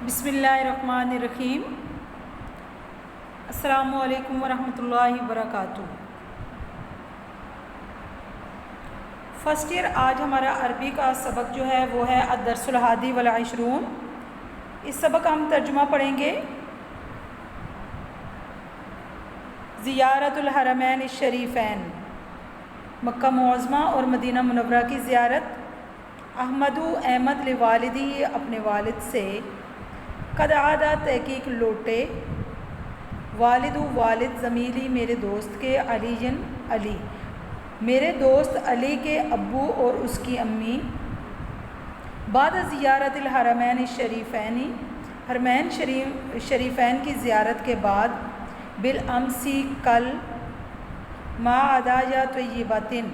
بسم اللہ الرحمن الرحیم۔ السلام علیکم ورحمۃ اللہ وبرکاتہ۔ فرسٹ ایئر، آج ہمارا عربی کا سبق جو ہے وہ ہے الدرس الحادی والعشرون۔ اس سبق کا ہم ترجمہ پڑھیں گے۔ زیارت الحرمین الشریفین، مکہ معظمہ اور مدینہ منورہ کی زیارت۔ احمد لوالدی، اپنے والد سے۔ قد عادہ، تحقیق لوٹے۔ والد زمیلی، میرے دوست کے۔ علی، میرے دوست علی کے ابو اور اس کی امی۔ بعد زیارت الحرمین الشریفین، حرمین شریفین کی زیارت کے بعد۔ بالامسی، کل۔ ما عدایا طیباتن،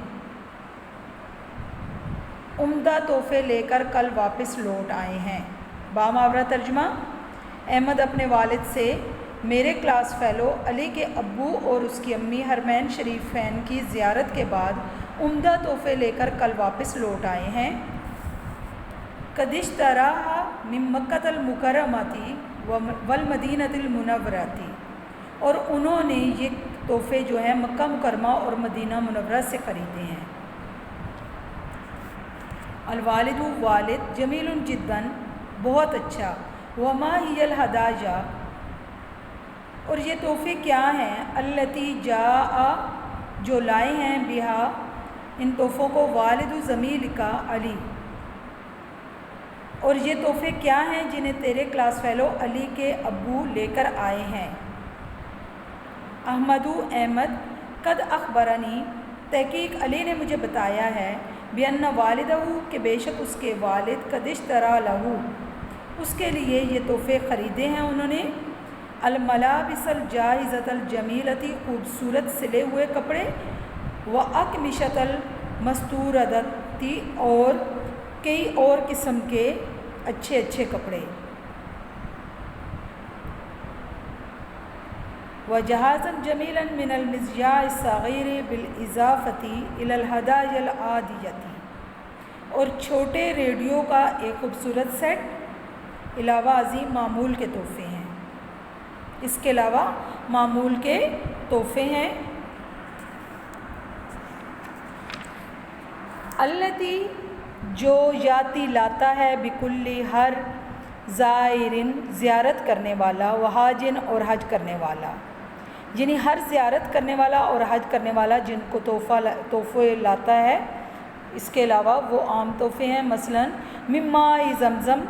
عمدہ تحفے لے کر کل واپس لوٹ آئے ہیں۔ باماورہ ترجمہ۔ احمد اپنے والد سے، میرے کلاس فیلو علی کے ابو اور اس کی امی حرمین شریفین کی زیارت کے بعد عمدہ تحفے لے کر کل واپس لوٹ آئے ہیں۔ قد اشتراھا من مکۃ المکرمۃ والمدینۃ المنورۃ، اور انہوں نے یہ تحفے جو ہیں مکہ مکرمہ اور مدینہ منورہ سے خریدے ہیں۔ الوالد، والد، جمیل جدا، بہت اچھا۔ وما ہی الہدایا، اور یہ تحفے کیا ہیں؟ التی جاء، جو لائے ہیں، بہا، ان تحفوں کو، والد زمیل کا علی، اور یہ تحفے کیا ہیں جنہیں تیرے کلاس فیلو علی کے ابو لے کر آئے ہیں۔ احمد، قد اخبرنی، تحقیق علی نے مجھے بتایا ہے، بأن والدہ، کہ بے شک اس کے والد، قد اشتری لہ، اس کے لیے یہ تحفے خریدے ہیں انہوں نے۔ الملابس الجاہزۃ الجمیلۃ، خوبصورت سلے ہوئے کپڑے۔ واقمشۃ المستوردۃ، اور کئی اور قسم کے اچھے اچھے کپڑے۔ وجہازا جمیلا من المزجاع الصغیر بالاضافۃ الی الہدایا العادیۃ، اور چھوٹے ریڈیو کا ایک خوبصورت سیٹ علاوہ عظیم معمول کے تحفے ہیں۔ اس کے علاوہ معمول کے تحفے ہیں۔ التی، جو، یاتی لاتا ہے، بکلی، ہر، زائرن، زیارت کرنے والا، وحاجن، اور حج کرنے والا، یعنی ہر زیارت کرنے والا اور حج کرنے والا جن کو تحفے لاتا ہے۔ اس کے علاوہ وہ عام تحفے ہیں، مثلا من ماء زمزم،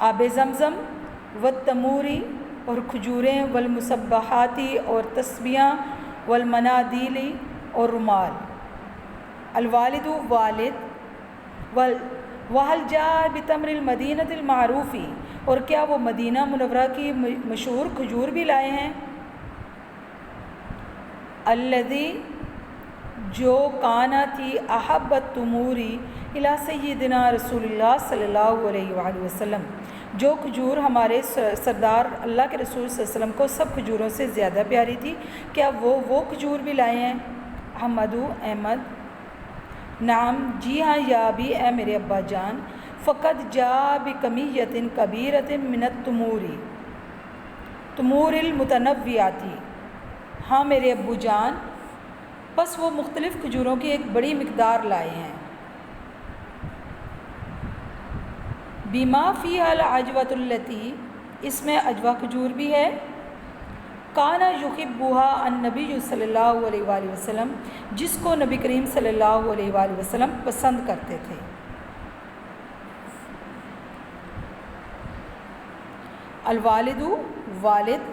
آب زمزم، والتموری، اور کھجوریں، والمصبحاتی، اور تسبیحاں، والمنادیل، اور رومال۔ الوالد، والد، وہل جاء بتمر المدینۃ المعروف، اور کیا وہ مدینہ منورہ کی مشہور کھجور بھی لائے ہیں۔ الذی، جو، کانا، تھی، احب التمور الی سیدنا رسول اللہ صلی اللہ علیہ وآلہ وسلم، جو کھجور ہمارے سردار اللہ کے رسول صلی اللہ علیہ وسلم کو سب کھجوروں سے زیادہ پیاری تھی، کیا وہ کھجور بھی لائے ہیں۔ احمد، نعم، جی ہاں، یا بھی، اے میرے ابا جان۔ فقد جاء بکمیۃ کبیرۃ من تمور المتنوعات، ہاں میرے ابو جان، بس وہ مختلف کھجوروں کی ایک بڑی مقدار لائے ہیں۔ بما فیہا العجوۃ التی، اس میں عجوہ کھجور بھی ہے۔ کانا یحبھا النبی صلی اللہ علیہ وآلہ وسلم، جس کو نبی کریم صلی اللہ علیہ وآلہ وسلم پسند کرتے تھے۔ الوالد، والد،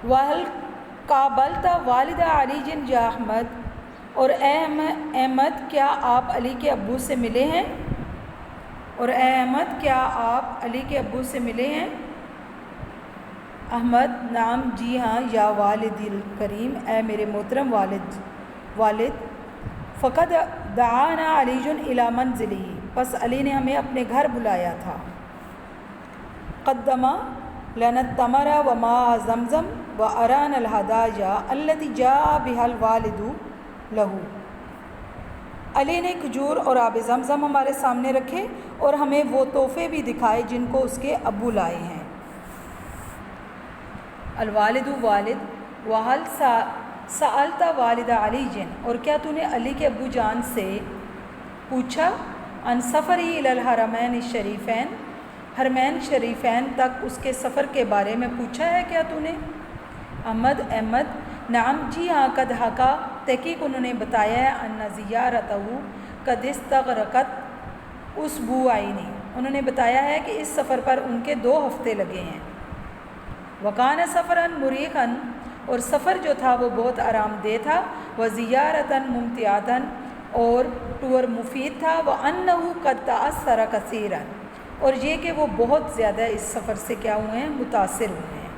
وہل قابلت والد علی یا احمد، اور اے احمد، کیا آپ علی کے ابو سے ملے ہیں؟ اور اے احمد، کیا آپ علی کے ابو سے ملے ہیں؟ احمد، نعم، جی ہاں، یا والد الکریم، اے میرے محترم والد۔ فقد دعانا علی الی منزلہ، پس علی نے ہمیں اپنے گھر بلایا تھا۔ قدم لنا التمر وماء زمزم وارانا الہدایا التی جاء بها الوالد لہ، علی نے کھجور اور آب زمزم ہمارے سامنے رکھے اور ہمیں وہ تحفے بھی دکھائے جن کو اس کے ابو لائے ہیں۔ الوالد والد وحل سألت والد علی جن، اور کیا تو نے علی کے ابو جان سے پوچھا، عن سفری الی الحرمین الشریفین، حرمین شریفین تک اس کے سفر کے بارے میں پوچھا ہے کیا تو نے؟ احمد نعم جی ہاں، قد حکا تحقیق انہوں نے بتایا ہے، ان زیارتہ قد استغرقت اسبوعین، انہوں نے بتایا ہے کہ اس سفر پر ان کے 2 ہفتے لگے ہیں۔ وکان سفراً مریخاً، اور سفر جو تھا وہ بہت آرام دہ تھا، وزیارتاً ممتعۃً، اور ٹور مفید تھا، وانہ قد تاثر کثیراً، اور یہ کہ وہ بہت زیادہ اس سفر سے کیا ہوئے ہیں، متاثر ہوئے ہیں۔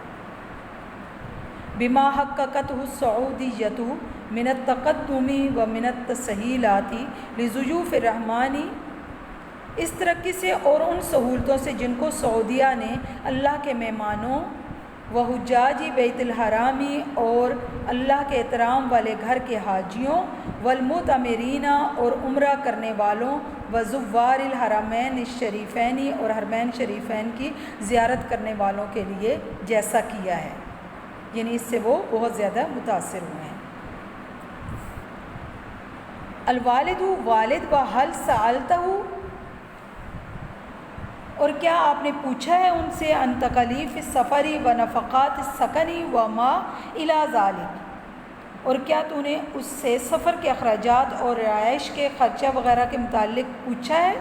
بما حققتہ السعودیۃ من التقدم ومن التسہیلات لضیوف الرحمن، اس ترقی سے اور ان سہولتوں سے جن کو سعودیہ نے اللہ کے مہمانوں و حجاج بیت الحرامی اور اللہ کے احترام والے گھر کے حاجیوں، والمعتمرین اور عمرہ کرنے والوں، وزوار الحرمین الشریفین اور حرمین شریفین کی زیارت کرنے والوں کے لیے جیسا کیا ہے، یعنی اس سے وہ بہت زیادہ متاثر ہوئے ہیں۔ الوالد والد وحل سألتہ، اور کیا آپ نے پوچھا ہے ان سے، عن تکالیف السفر و نفقات السکن وما الی ذلک، اور کیا تو نے اس سے سفر کے اخراجات اور رہائش کے خرچہ وغیرہ کے متعلق پوچھا ہے؟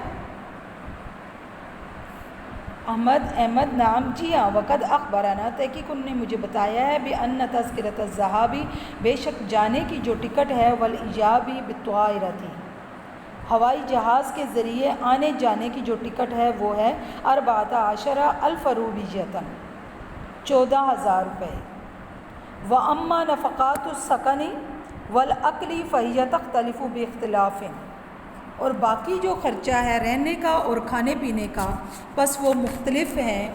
احمد نعم جی ہاں، وقد اخبرنا تحقیق انہوں نے مجھے بتایا ہے، بأن تذکرۃ الذہاب، بے شک جانے کی جو ٹکٹ ہے، والایاب بالطائرۃ، ہوائی جہاز کے ذریعے آنے جانے کی جو ٹکٹ ہے وہ ہے 14,000 روپیہ، 14,000 روپے۔ وَأَمَّا نَفَقَاتُ السَّكَنِ وَالْأَكْلِ فَهِيَ تَخْتَلِفُ بِاخْتِلَافٍ، اور باقی جو خرچہ ہے رہنے کا اور کھانے پینے کا، بس وہ مختلف ہیں،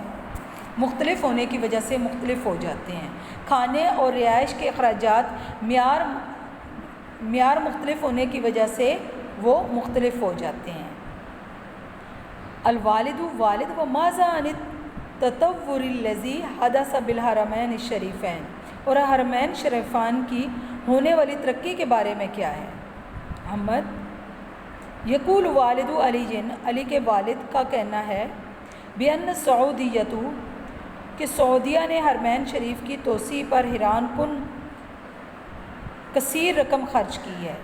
مختلف ہونے کی وجہ سے مختلف ہو جاتے ہیں۔ کھانے اور رہائش کے اخراجات معیار مختلف ہونے کی وجہ سے وہ مختلف ہو جاتے ہیں۔ الوالد والد وماذا عن التطور الذی حدث بالحرمین الشریفین، اور حرمین شریفان کی ہونے والی ترقی کے بارے میں کیا ہے؟ احمد یقول والد علی جن، علی کے والد کا کہنا ہے، بأن السعودیۃ، کہ سعودیہ نے حرمین شریف کی توسیع پر حیران کن کثیر رقم خرچ کی ہے۔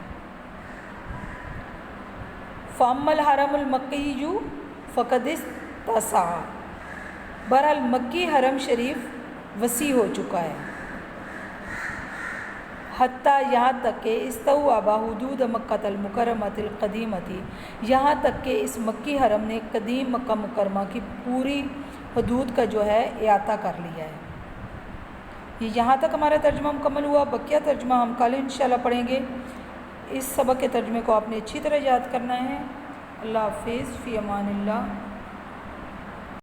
فَأَمَّا الْحَرَمُ الْمَكِّيُّ فَقَدِ اتَّسَعَ، بہرحال مکی حرم شریف وسیع ہو چکا ہے، حتیٰ یہاں تک کہ استوعب حدود مکۃ المکرمۃ القدیمۃ، یہاں تک کہ اس مکی حرم نے قدیم مکہ مکرمہ کی پوری حدود کا جو ہے احاطہ کر لیا ہے۔ یہ یہاں تک ہمارا ترجمہ مکمل ہوا، بقیہ ترجمہ ہم کل انشاءاللہ پڑھیں گے۔ اس سبق کے ترجمے کو آپ نے اچھی طرح یاد کرنا ہے۔ اللہ حافظ، فی امان اللہ۔